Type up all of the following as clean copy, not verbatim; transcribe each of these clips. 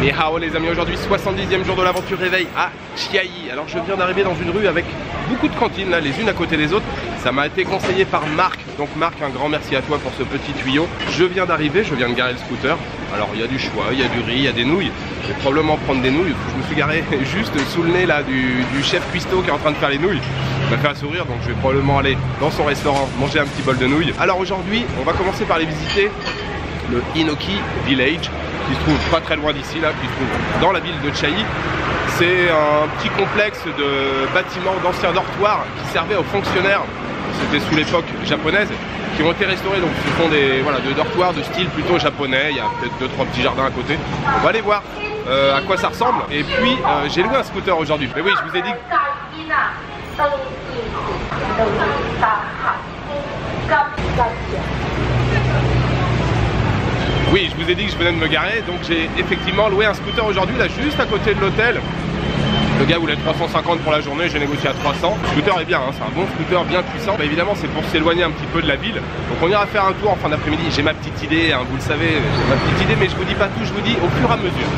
Et hao les amis, aujourd'hui 70e jour de l'aventure réveil à Chiayi. Alors je viens d'arriver dans une rue avec beaucoup de cantines là, les unes à côté des autres. Ça m'a été conseillé par Marc. Donc Marc, un grand merci à toi pour ce petit tuyau. Je viens d'arriver, je viens de garer le scooter. Alors il y a du choix, il y a du riz, il y a des nouilles. Je vais probablement prendre des nouilles. Je me suis garé juste sous le nez là du chef cuistot qui est en train de faire les nouilles. Il m'a fait un sourire, donc je vais probablement aller dans son restaurant manger un petit bol de nouilles. Alors aujourd'hui, on va commencer par aller visiter le Inoki Village, qui se trouve pas très loin d'ici, là, qui se trouve dans la ville de Chiayi. C'est un petit complexe de bâtiments d'anciens dortoirs qui servaient aux fonctionnaires. C'était sous l'époque japonaise, qui ont été restaurés. Donc ce sont des de dortoirs de style plutôt japonais. Il y a peut-être 2-3 petits jardins à côté. On va aller voir à quoi ça ressemble. Et puis j'ai loué un scooter aujourd'hui. Mais oui, je vous ai dit. Oui, je vous ai dit que je venais de me garer, donc j'ai effectivement loué un scooter aujourd'hui, là, juste à côté de l'hôtel. Le gars voulait 350 pour la journée, j'ai négocié à 300. Le scooter est bien, hein, c'est un bon scooter bien puissant. Bah, évidemment, c'est pour s'éloigner un petit peu de la ville. Donc on ira faire un tour en fin d'après-midi. J'ai ma petite idée, hein, vous le savez, j'ai ma petite idée, mais je vous dis pas tout, je vous dis au fur et à mesure.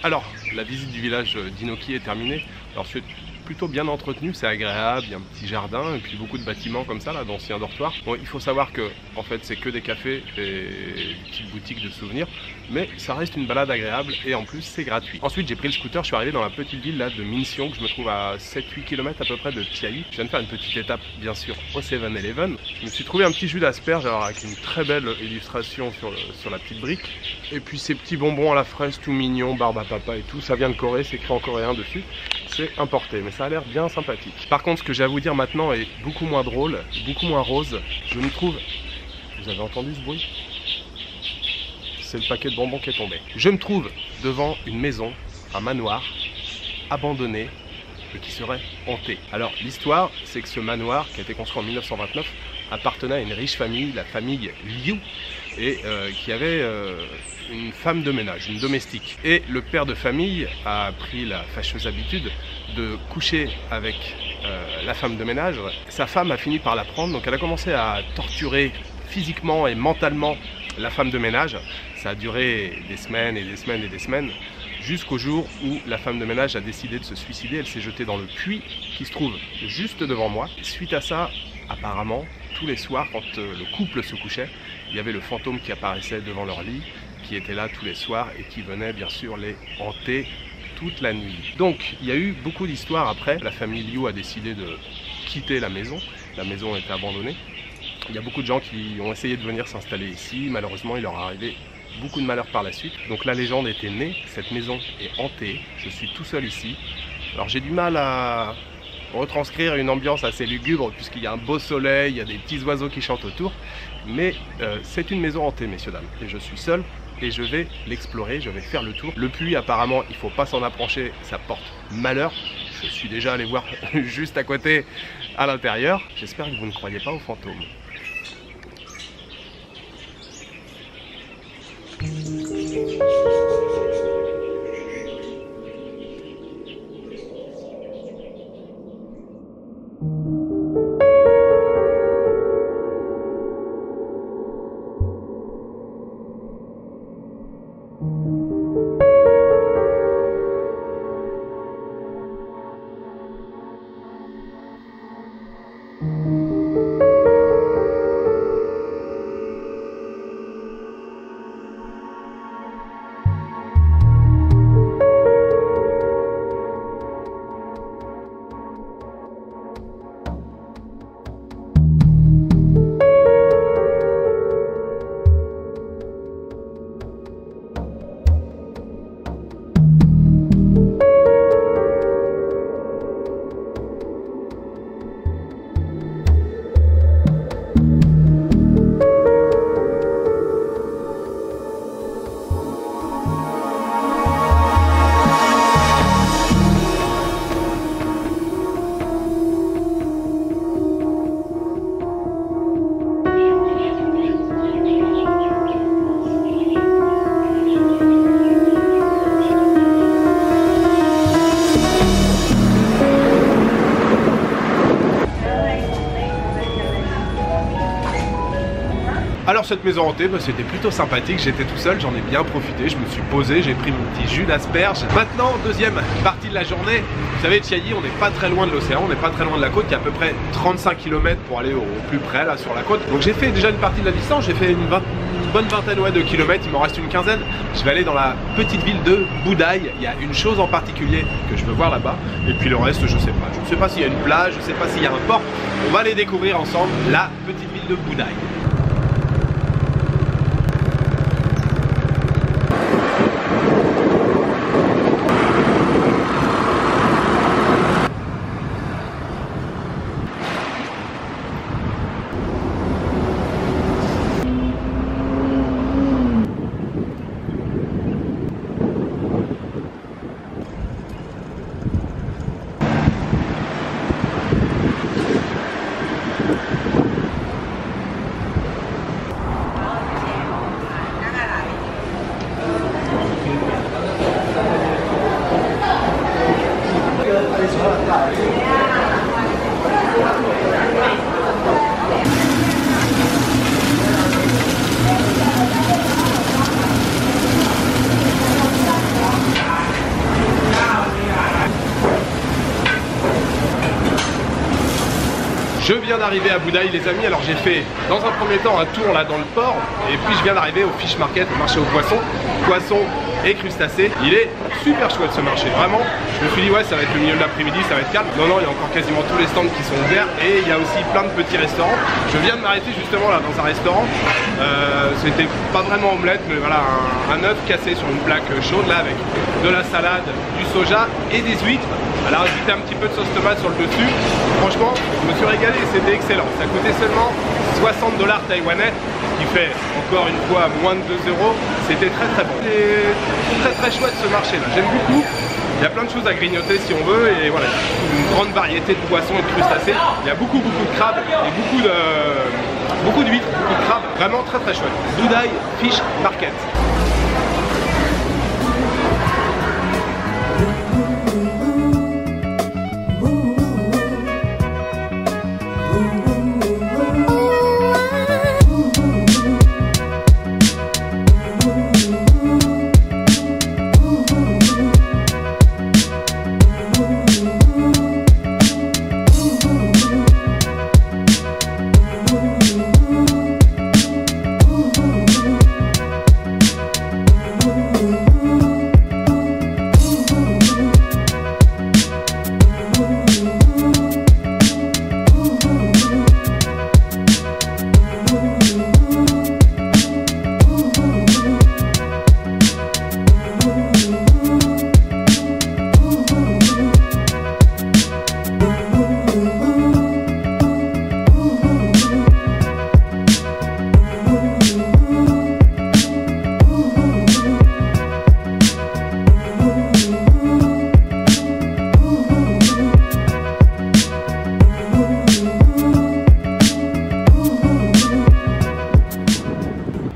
Alors, la visite du village d'Inoki est terminée. Alors c'est plutôt bien entretenu, c'est agréable, il y a un petit jardin et puis beaucoup de bâtiments comme ça, là, d'anciens dortoirs. Bon, il faut savoir que en fait c'est que des cafés et des petites boutiques de souvenirs, mais ça reste une balade agréable et en plus c'est gratuit. Ensuite j'ai pris le scooter, je suis arrivé dans la petite ville là de Minseong, que je me trouve à 7-8 km à peu près de Chiayi. Je viens de faire une petite étape bien sûr au 7-Eleven. Je me suis trouvé un petit jus d'asperge alors avec une très belle illustration sur la petite brique. Et puis ces petits bonbons à la fraise tout mignons, barbe à papa et tout, ça vient de Corée, c'est écrit en coréen dessus. C'est importé, mais ça a l'air bien sympathique. Par contre, ce que j'ai à vous dire maintenant est beaucoup moins drôle, beaucoup moins rose. Je me trouve... Vous avez entendu ce bruit? C'est le paquet de bonbons qui est tombé. Je me trouve devant une maison, un manoir, abandonné, et qui serait hanté. Alors, l'histoire, c'est que ce manoir, qui a été construit en 1929, appartenait à une riche famille, la famille Liu, et qui avait une femme de ménage, une domestique. Et le père de famille a pris la fâcheuse habitude de coucher avec la femme de ménage. Sa femme a fini par la prendre, donc elle a commencé à torturer physiquement et mentalement la femme de ménage. Ça a duré des semaines et des semaines et des semaines, jusqu'au jour où la femme de ménage a décidé de se suicider. Elle s'est jetée dans le puits qui se trouve juste devant moi. Suite à ça, apparemment, tous les soirs, quand le couple se couchait, il y avait le fantôme qui apparaissait devant leur lit, qui était là tous les soirs et qui venait bien sûr les hanter toute la nuit. Donc il y a eu beaucoup d'histoires après. La famille Liu a décidé de quitter la maison. La maison était abandonnée. Il y a beaucoup de gens qui ont essayé de venir s'installer ici. Malheureusement, il leur est arrivé beaucoup de malheur par la suite. Donc la légende était née. Cette maison est hantée. Je suis tout seul ici. Alors j'ai du mal à retranscrire une ambiance assez lugubre puisqu'il y a un beau soleil, il y a des petits oiseaux qui chantent autour. Mais c'est une maison hantée, messieurs, dames. Et je suis seul et je vais l'explorer, je vais faire le tour. Le puits, apparemment, il ne faut pas s'en approcher, ça porte malheur. Je suis déjà allé voir juste à côté, à l'intérieur. J'espère que vous ne croyez pas aux fantômes. Alors cette maison hantée, c'était plutôt sympathique, j'étais tout seul, j'en ai bien profité, je me suis posé, j'ai pris mon petit jus d'asperge. Maintenant, deuxième partie de la journée, vous savez, Chiayi, on n'est pas très loin de l'océan, on n'est pas très loin de la côte, il y a à peu près 35 km pour aller au plus près, là, sur la côte. Donc j'ai fait déjà une partie de la distance, j'ai fait une bonne vingtaine de kilomètres, il m'en reste une quinzaine. Je vais aller dans la petite ville de Budai, il y a une chose en particulier que je veux voir là-bas, et puis le reste, je sais pas. Je ne sais pas s'il y a une plage, je ne sais pas s'il y a un port, on va aller découvrir ensemble la petite ville de Budai. Je viens d'arriver à Budai, les amis. Alors j'ai fait dans un premier temps un tour là dans le port, et puis je viens d'arriver au fish market, au marché aux poissons et crustacés. Il est super chouette ce marché, vraiment. Je me suis dit ouais, ça va être le milieu de l'après-midi, ça va être calme. Non, il y a encore quasiment tous les stands qui sont ouverts, et il y a aussi plein de petits restaurants. Je viens de m'arrêter justement là dans un restaurant. C'était pas vraiment omelette, mais voilà, un œuf cassé sur une plaque chaude là, avec de la salade, du soja et des huîtres. Elle a rajouté un petit peu de sauce tomate sur le dessus. Franchement, je me suis régalé et c'était excellent. Ça coûtait seulement 60 $ taïwanais, ce qui fait encore une fois moins de 2 €. C'était très très bon. C'est très chouette ce marché là, j'aime beaucoup. Il y a plein de choses à grignoter si on veut, et voilà, une grande variété de poissons et de crustacés. Il y a beaucoup de crabes et beaucoup d'huîtres, beaucoup de crabes. Vraiment très chouette. Budai Fish Market.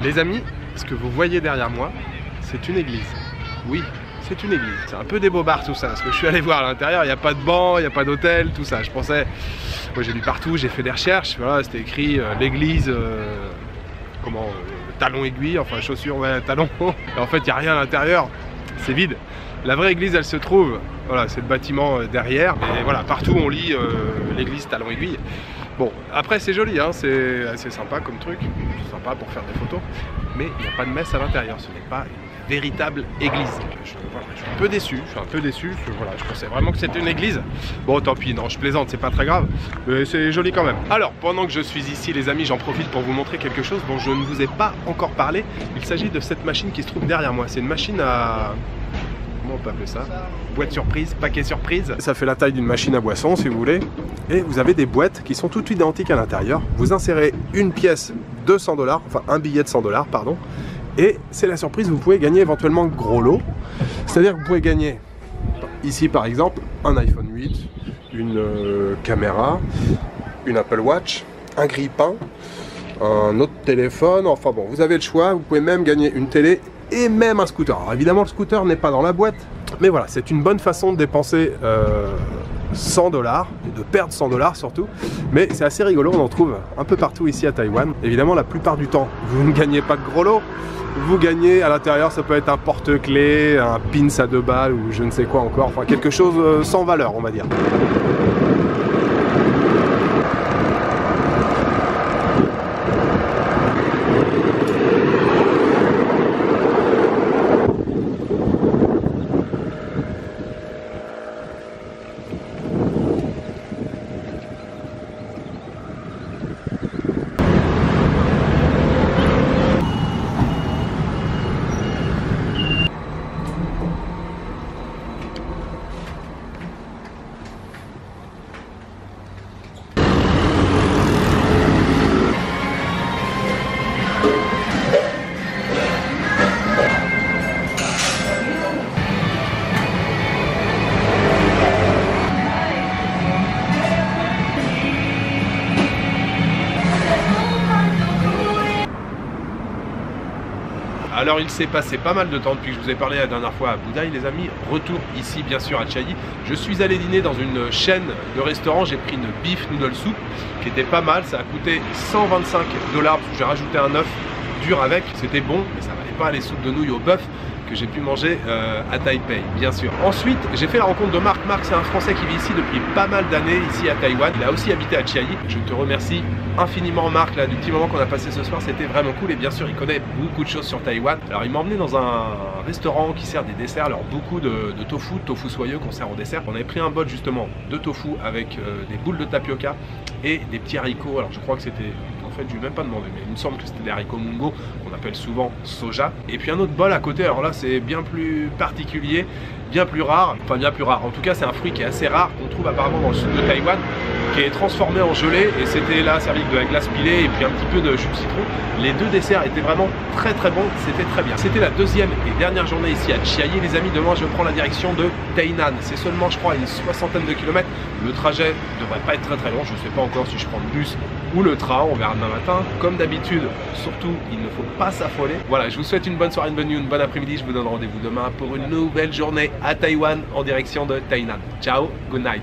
Les amis, ce que vous voyez derrière moi, c'est une église. Oui, c'est une église. C'est un peu des bobards tout ça, parce que je suis allé voir à l'intérieur, il n'y a pas de banc, il n'y a pas d'hôtel, tout ça. Je pensais, moi j'ai lu partout, j'ai fait des recherches, voilà, c'était écrit l'église, talon aiguille, enfin chaussures, ouais, talon. Et en fait, il n'y a rien à l'intérieur, c'est vide. La vraie église, elle se trouve, voilà, c'est le bâtiment derrière. Et voilà, partout on lit l'église talon aiguille. Bon, après c'est joli, hein, c'est assez sympa comme truc, c'est sympa pour faire des photos, mais il n'y a pas de messe à l'intérieur, ce n'est pas une véritable église. Je suis un peu déçu, voilà, je pensais vraiment que c'était une église. Bon, tant pis, non, je plaisante, c'est pas très grave, mais c'est joli quand même. Alors, pendant que je suis ici, les amis, j'en profite pour vous montrer quelque chose dont je ne vous ai pas encore parlé. Il s'agit de cette machine qui se trouve derrière moi. C'est une machine à... Comment on peut appeler ça? Boîte surprise, paquet surprise. Ça fait la taille d'une machine à boisson si vous voulez. Et vous avez des boîtes qui sont toutes identiques à l'intérieur. Vous insérez une pièce de 100 $, enfin un billet de 100 $, pardon. Et c'est la surprise, vous pouvez gagner éventuellement gros lot. C'est-à-dire que vous pouvez gagner, ici par exemple, un iPhone 8, une caméra, une Apple Watch, un grille-pain, un autre téléphone. Enfin bon, vous avez le choix. Vous pouvez même gagner une télé et même un scooter. Alors évidemment le scooter n'est pas dans la boîte, mais voilà, c'est une bonne façon de dépenser 100 $, et de perdre 100 $ surtout, mais c'est assez rigolo, on en trouve un peu partout ici à Taïwan. Évidemment la plupart du temps, vous ne gagnez pas de gros lots, vous gagnez à l'intérieur, ça peut être un porte-clés, un pins à 2 balles ou je ne sais quoi encore, enfin quelque chose sans valeur on va dire. Alors il s'est passé pas mal de temps depuis que je vous ai parlé la dernière fois à Budai les amis. Retour ici bien sûr à Chiayi. Je suis allé dîner dans une chaîne de restaurants. J'ai pris une beef noodle soup qui était pas mal. Ça a coûté 125 $. J'ai rajouté un œuf dur avec. C'était bon mais ça valait pas les soupes de nouilles au bœuf que j'ai pu manger à Taipei, bien sûr. Ensuite, j'ai fait la rencontre de Marc. Marc, c'est un Français qui vit ici depuis pas mal d'années, ici à Taïwan. Il a aussi habité à Chiayi. Je te remercie infiniment, Marc, là, du petit moment qu'on a passé ce soir. C'était vraiment cool. Et bien sûr, il connaît beaucoup de choses sur Taïwan. Alors, il m'a emmené dans un restaurant qui sert des desserts. Alors, beaucoup de tofu soyeux qu'on sert en dessert. On avait pris un bol, justement, de tofu avec des boules de tapioca et des petits haricots. Alors, je crois que c'était... En fait, je ne lui ai même pas demandé, mais il me semble que c'était des haricots mungo, qu'on appelle souvent soja. Et puis un autre bol à côté, alors là, c'est bien plus particulier, bien plus rare. Enfin, bien plus rare. En tout cas, c'est un fruit qui est assez rare, qu'on trouve apparemment dans le sud de Taïwan, qui est transformé en gelée. Et c'était là, servi avec de la glace pilée et puis un petit peu de jus de citron. Les deux desserts étaient vraiment très très bons, c'était très bien. C'était la deuxième et dernière journée ici à Chiayi, les amis. Demain, je prends la direction de Tainan. C'est seulement, je crois, une 60aine de kilomètres. Le trajet ne devrait pas être très très long. Je ne sais pas encore si je prends le bus ou le train, on verra demain matin. Comme d'habitude, surtout, il ne faut pas s'affoler. Voilà, je vous souhaite une bonne soirée, une bonne nuit, une bonne après-midi. Je vous donne rendez-vous demain pour une nouvelle journée à Taïwan en direction de Tainan. Ciao, good night.